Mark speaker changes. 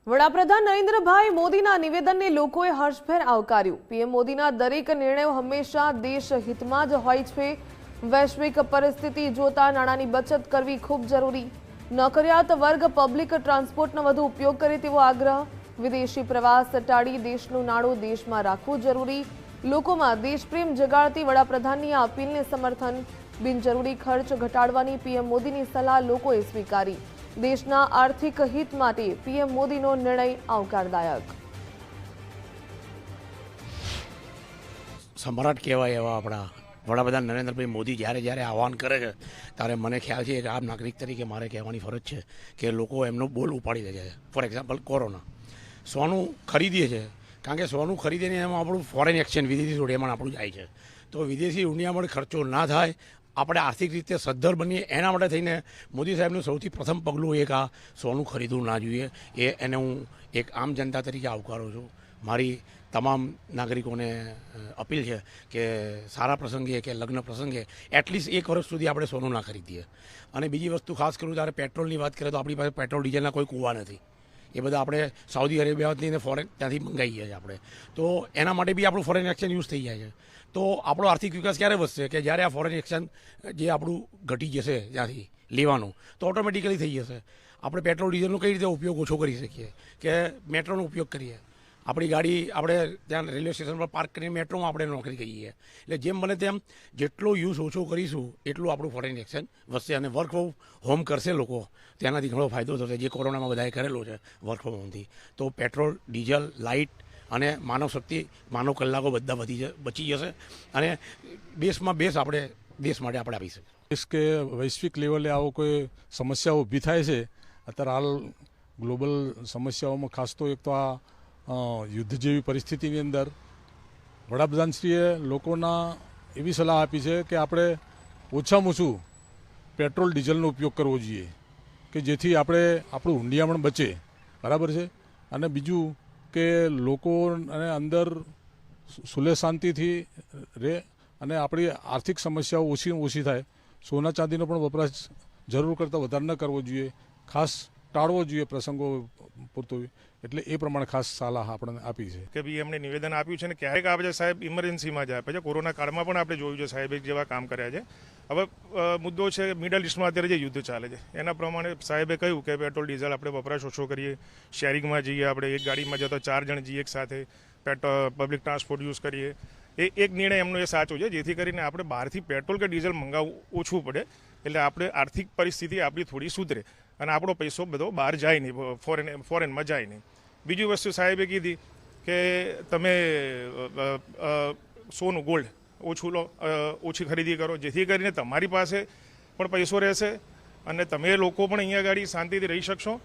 Speaker 1: વડાપ્રધાન નરેન્દ્રભાઈ મોદીના નિવેદનને લોકોએ હર્ષભેર આવકાર્યું। પીએમ મોદીના દરેક નિર્ણયો હંમેશા દેશ હિતમાં જ હોય છે। વૈશ્વિક પરિસ્થિતિ જોતા નાણાંની બચત કરવી ખૂબ જરૂરી। નોકરિયાત વર્ગ પબ્લિક ટ્રાન્સપોર્ટનો વધુ ઉપયોગ કરે તેવો આગ્રહ। વિદેશી પ્રવાસ ટાળી દેશનું નાણું દેશમાં રાખવું જરૂરી। લોકોમાં દેશપ્રેમ જગાડતી વડાપ્રધાનની આ અપીલને સમર્થન। બિનજરૂરી ખર્ચ ઘટાડવાની પીએમ મોદીની સલાહ લોકોએ સ્વીકારી। દેશના આર્થિક હિત માટે પીએમ મોદીનો નિર્ણય આવકારદાયક।
Speaker 2: સમ્રાટ કહેવાય એવા આપણા વડાપ્રધાન નરેન્દ્રભાઈ મોદી જ્યારે જ્યારે આહવાન કરે છે ત્યારે મને ખ્યાલ છે કે આમ નાગરિક તરીકે મારે કહેવાની ફરજ છે કે લોકો એમનો બોલ ઉપાડી દે છે। ફોર એક્ઝામ્પલ કોરોના સોનું ખરીદીએ છીએ કારણ કે સોનું ખરીદીને એમાં આપણું ફોરેન એક્સચેન્જ વિદેશી રોડિયામાં આપણું જાય છે। તો વિદેશી રોડિયામાં ખર્ચો ના થાય, આપણે આર્થિક રીતે સદ્ધર બનીએ, એના માટે થઈને મોદી સાહેબનું સૌથી પ્રથમ પગલું એક આ સોનું ખરીદવું ના જોઈએ। એને હું એક આમ જનતા તરીકે આવકારું છું। મારી તમામ નાગરિકોને અપીલ છે કે સારા પ્રસંગે કે લગ્ન પ્રસંગે એટલીસ્ટ 1 વર્ષ સુધી આપણે સોનું ના ખરીદીએ। અને બીજી વસ્તુ ખાસ કરું ત્યારે પેટ્રોલની વાત કરીએ તો આપણી પાસે પેટ્રોલ ડીઝલના કોઈ કૂવા નથી। એ બધા આપણે સાઉદી અરેબિયાથી ફોરેન ત્યાંથી મંગાવીએ છીએ આપણે, તો એના માટે બી આપણું ફોરેન એક્સચેન્જ યુઝ થઈ જાય છે। તો આપણો આર્થિક વિકાસ ક્યારે વધશે કે જ્યારે આ ફોરેન એક્સચેન્જ જે આપણું ઘટી જશે ત્યાંથી લેવાનું, તો ઓટોમેટિકલી થઈ જશે। આપણે પેટ્રોલ ડીઝલનો કઈ રીતે ઉપયોગ ઓછો કરી શકીએ કે મેટ્રોનો ઉપયોગ કરીએ। આપણી ગાડી આપણે ત્યાં રેલવે સ્ટેશન પર પાર્ક કરીને મેટ્રોમાં આપણે નોકરી કરીએ। એટલે જેમ બને તેમ જેટલો યુઝ ઓછો કરીશું એટલું આપણું ફોરેન એક્સચેન્જ વધશે અને વર્ક ફ્રોમ હોમ કરશે લોકો, તેનાથી ઘણો ફાયદો થશે। જે કોરોનામાં બધાએ કરેલો છે વર્ક ફ્રોમ હોમથી, તો પેટ્રોલ, ડીઝલ, લાઇટ અને માનવ શક્તિ, માનવ કલાકો બધા બચી જશે અને બેસમાં બેસ આપણે દેશ માટે આપણે આપી શકીએ।
Speaker 3: દેશ કે વૈશ્વિક લેવલે આવો કોઈ સમસ્યાઓ ઊભી થાય છે અત્યારે હાલ ગ્લોબલ સમસ્યાઓમાં, ખાસ તો એક તો આ યુદ્ધ જેવી પરિસ્થિતિની અંદર વડાપ્રધાનશ્રીએ લોકોના એવી સલાહ આપી છે કે આપણે ઓછામાં ઓછું પેટ્રોલ ડીઝલનો ઉપયોગ કરવો જોઈએ કે જેથી આપણે આપણું હુંડિયામણ બચે, બરાબર છે। અને બીજું કે લોકોને અંદર સુલે શાંતિથી રહે અને આપણી આર્થિક સમસ્યાઓ ઓછી થાય। સોના ચાંદીનો પણ વપરાશ જરૂર કરતાં વધારે ન કરવો જોઈએ, ખાસ ટાળવો જોઈએ પ્રસંગો પૂરતો। એટલે એ પ્રમાણે ખાસ સલાહ આપણને આપી છે
Speaker 4: કે ભાઈ એમણે નિવેદન આપ્યું છે ને ક્યારેક આપણે સાહેબ ઇમરજન્સીમાં જ આપે છે। કોરોના કાળમાં પણ આપણે જોયું છે સાહેબ એક જેવા કામ કર્યા છે। હવે મુદ્દો છે મિડલ ઇસ્ટમાં અત્યારે જે યુદ્ધ ચાલે છે એના પ્રમાણે સાહેબે કહ્યું કે પેટ્રોલ ડીઝલ આપણે વપરાશ ઓછો કરીએ, શેરિંગમાં જઈએ, આપણે એક ગાડીમાં જતો 4 જણ જઈએ એક સાથે, પબ્લિક ટ્રાન્સપોર્ટ યુઝ કરીએ। એક નિર્ણય એમનો એ સાચો છે જેથી કરીને આપણે બહારથી પેટ્રોલ કે ડીઝલ મંગાવવું ઓછું પડે, એટલે આપણે આર્થિક પરિસ્થિતિ આપણી થોડી સુધરે અને આપણો પૈસો બધો બહાર જાય નહીં, ફોરેનમાં જાય નહીં। બીજી વસ્તુ સાહેબે કીધી કે તમે સોનું, ગોલ્ડ ઓછું લો, ઓછી ખરીદી કરો, જેથી કરીને તમારી પાસે પણ પૈસો રહેશે અને તમે લોકો પણ અહીંયા ગાડી શાંતિથી રહી શકશો।